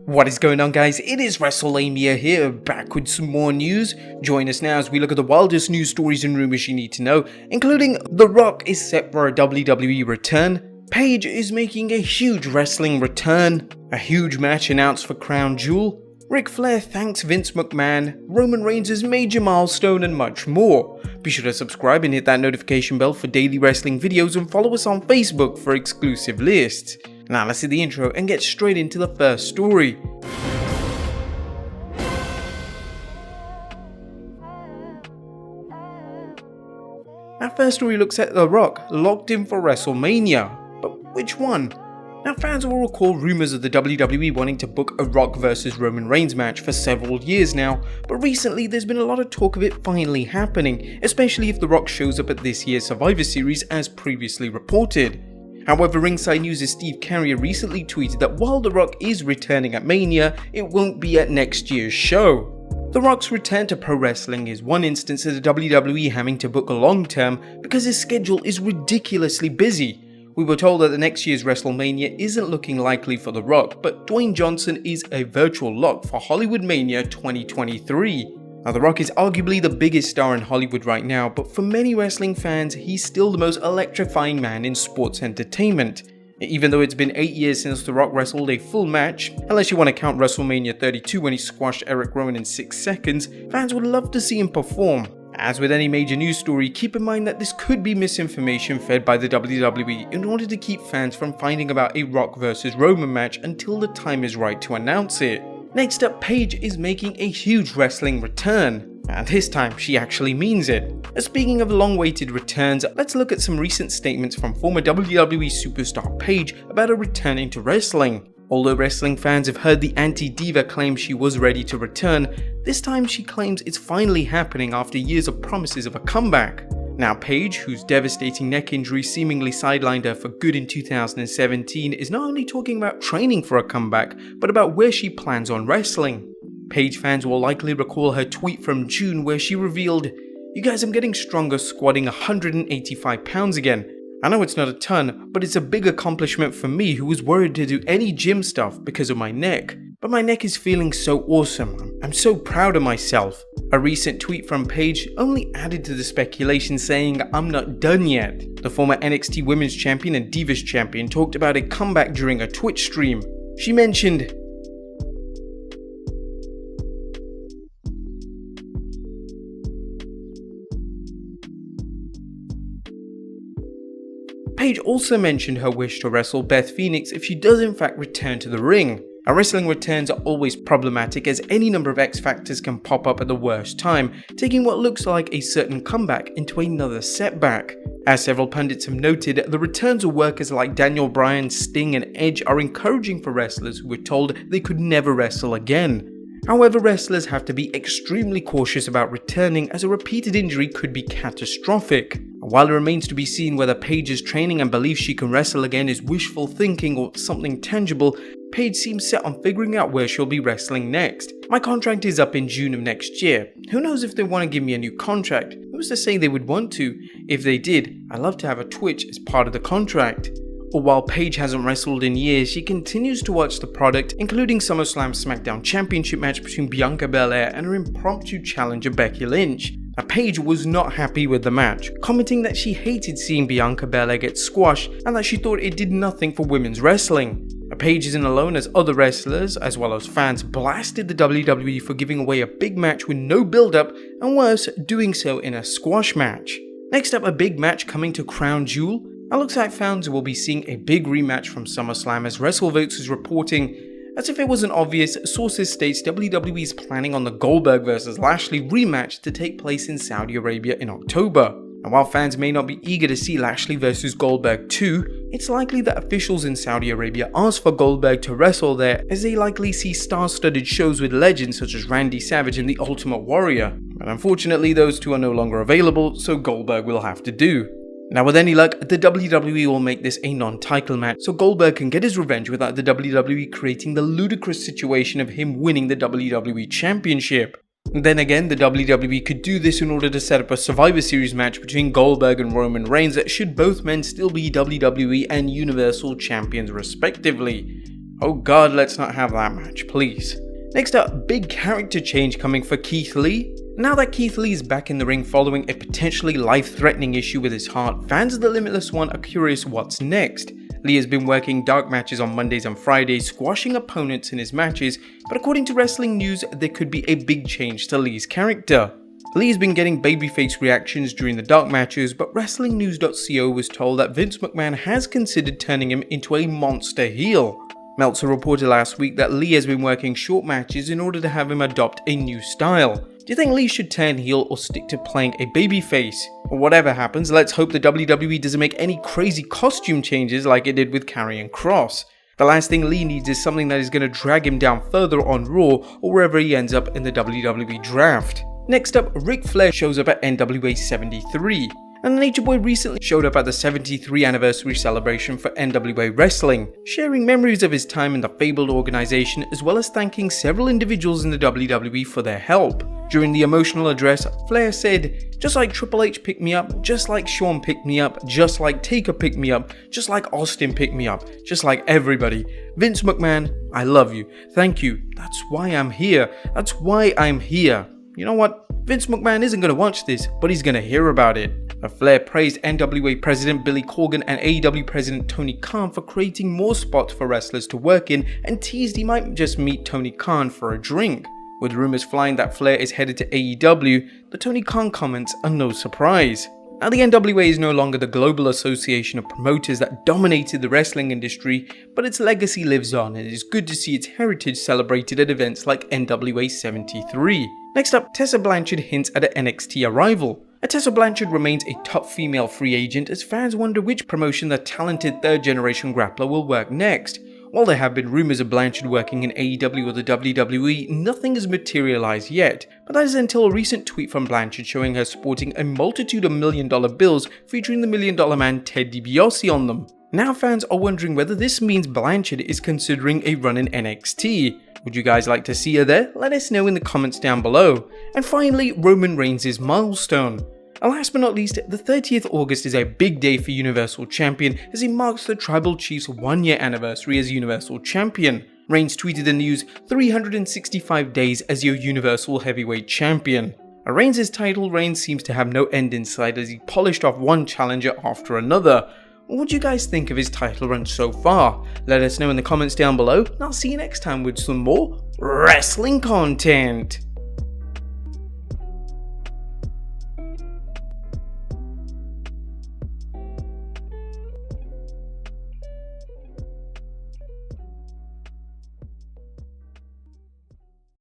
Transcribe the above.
What is going on, guys? It is Wrestlelamia here, back with some more news. Join us now as we look at the wildest news stories and rumors you need to know, including The Rock is set for a WWE return, Paige is making a huge wrestling return, a huge match announced for Crown Jewel, Ric Flair thanks Vince McMahon, Roman Reigns' major milestone, and much more. Be sure to subscribe and hit that notification bell for daily wrestling videos, and follow us on Facebook for exclusive lists. Now let's see the intro and get straight into the first story. Our first story looks at The Rock locked in for WrestleMania, but which one? Now fans will recall rumours of the WWE wanting to book a Rock vs Roman Reigns match for several years now, but recently there's been a lot of talk of it finally happening, especially if The Rock shows up at this year's Survivor Series as previously reported. However, Ringside News' Steve Carrier recently tweeted that while The Rock is returning at Mania, it won't be at next year's show. The Rock's return to pro wrestling is one instance of the WWE having to book a long term because his schedule is ridiculously busy. We were told that the next year's WrestleMania isn't looking likely for The Rock, but Dwayne Johnson is a virtual lock for Hollywood Mania 2023. Now, The Rock is arguably the biggest star in Hollywood right now, but for many wrestling fans, he's still the most electrifying man in sports entertainment. Even though it's been 8 years since The Rock wrestled a full match, unless you want to count WrestleMania 32 when he squashed Eric Rowan in 6 seconds, fans would love to see him perform. As with any major news story, keep in mind that this could be misinformation fed by the WWE in order to keep fans from finding about a Rock vs Roman match until the time is right to announce it. Next up, Paige is making a huge wrestling return, and this time she actually means it. Speaking of long-awaited returns, let's look at some recent statements from former WWE superstar Paige about her returning to wrestling. Although wrestling fans have heard the anti-diva claim she was ready to return, this time she claims it's finally happening after years of promises of a comeback. Now Paige, whose devastating neck injury seemingly sidelined her for good in 2017, is not only talking about training for a comeback, but about where she plans on wrestling. Paige fans will likely recall her tweet from June where she revealed, "You guys, I'm getting stronger squatting 185 pounds again. I know it's not a ton, but it's a big accomplishment for me who was worried to do any gym stuff because of my neck. But my neck is feeling so awesome. I'm so proud of myself." A recent tweet from Paige only added to the speculation, saying, "I'm not done yet." The former NXT Women's Champion and Divas Champion talked about a comeback during a Twitch stream. She mentioned, Paige also mentioned her wish to wrestle Beth Phoenix if she does in fact return to the ring. Now, wrestling returns are always problematic as any number of X factors can pop up at the worst time, taking what looks like a certain comeback into another setback. As several pundits have noted, the returns of workers like Daniel Bryan, Sting and Edge are encouraging for wrestlers who were told they could never wrestle again. However, wrestlers have to be extremely cautious about returning as a repeated injury could be catastrophic. While it remains to be seen whether Paige's training and belief she can wrestle again is wishful thinking or something tangible, Paige seems set on figuring out where she'll be wrestling next. "My contract is up in June of next year. Who knows if they want to give me a new contract? Who's to say they would want to? If they did, I'd love to have a Twitch as part of the contract." Or while Paige hasn't wrestled in years, she continues to watch the product, including SummerSlam's SmackDown Championship match between Bianca Belair and her impromptu challenger Becky Lynch. Now, Paige was not happy with the match, commenting that she hated seeing Bianca Belair get squashed and that she thought it did nothing for women's wrestling. Paige isn't alone as other wrestlers, as well as fans, blasted the WWE for giving away a big match with no build-up, and worse, doing so in a squash match. Next up, a big match coming to Crown Jewel. It looks like fans will be seeing a big rematch from SummerSlam, as WrestleVotes is reporting. As if it wasn't obvious, sources states WWE is planning on the Goldberg vs Lashley rematch to take place in Saudi Arabia in October. And while fans may not be eager to see Lashley vs Goldberg 2, it's likely that officials in Saudi Arabia ask for Goldberg to wrestle there, as they likely see star-studded shows with legends such as Randy Savage and the Ultimate Warrior. But unfortunately those two are no longer available, so Goldberg will have to do. Now with any luck, the WWE will make this a non-title match so Goldberg can get his revenge without the WWE creating the ludicrous situation of him winning the WWE Championship. Then again, the WWE could do this in order to set up a Survivor Series match between Goldberg and Roman Reigns, should both men still be WWE and Universal Champions respectively. Oh god, let's not have that match, please. Next up, big character change coming for Keith Lee. Now that Keith Lee is back in the ring following a potentially life-threatening issue with his heart, fans of the Limitless One are curious what's next. Lee has been working dark matches on Mondays and Fridays, squashing opponents in his matches, but according to Wrestling News, there could be a big change to Lee's character. Lee has been getting babyface reactions during the dark matches, but WrestlingNews.co was told that Vince McMahon has considered turning him into a monster heel. Meltzer reported last week that Lee has been working short matches in order to have him adopt a new style. Do you think Lee should turn heel or stick to playing a babyface? Or whatever happens, let's hope the WWE doesn't make any crazy costume changes like it did with Karrion Kross. The last thing Lee needs is something that is going to drag him down further on Raw or wherever he ends up in the WWE draft. Next up, Ric Flair shows up at NWA 73. And the Nature Boy recently showed up at the 73th anniversary celebration for NWA Wrestling, sharing memories of his time in the fabled organization as well as thanking several individuals in the WWE for their help. During the emotional address, Flair said, "Just like Triple H picked me up, just like Shawn picked me up, just like Taker picked me up, just like Austin picked me up, just like everybody. Vince McMahon, I love you. Thank you. That's why I'm here. That's why I'm here." You know what? Vince McMahon isn't going to watch this, but he's going to hear about it. Flair praised NWA President Billy Corgan and AEW President Tony Khan for creating more spots for wrestlers to work in and teased he might just meet Tony Khan for a drink. With rumors flying that Flair is headed to AEW, the Tony Khan comments are no surprise. Now, the NWA is no longer the global association of promoters that dominated the wrestling industry, but its legacy lives on, and it is good to see its heritage celebrated at events like NWA 73. Next up, Tessa Blanchard hints at an NXT arrival. Tessa Blanchard remains a top female free agent as fans wonder which promotion the talented third-generation grappler will work next. While there have been rumors of Blanchard working in AEW or the WWE, nothing has materialized yet, but that is until a recent tweet from Blanchard showing her sporting a multitude of million-dollar bills featuring the Million Dollar Man Ted DiBiase on them. Now fans are wondering whether this means Blanchard is considering a run in NXT. Would you guys like to see her there? Let us know in the comments down below. And finally, Roman Reigns' milestone. And last but not least, the 30th August is a big day for Universal Champion as it marks the Tribal Chief's 1-year anniversary as Universal Champion. Reigns tweeted the news, 365 days as your Universal Heavyweight Champion. Reigns' title reign seems to have no end in sight as he polished off one challenger after another. What do you guys think of his title run so far? Let us know in the comments down below, and I'll see you next time with some more wrestling content.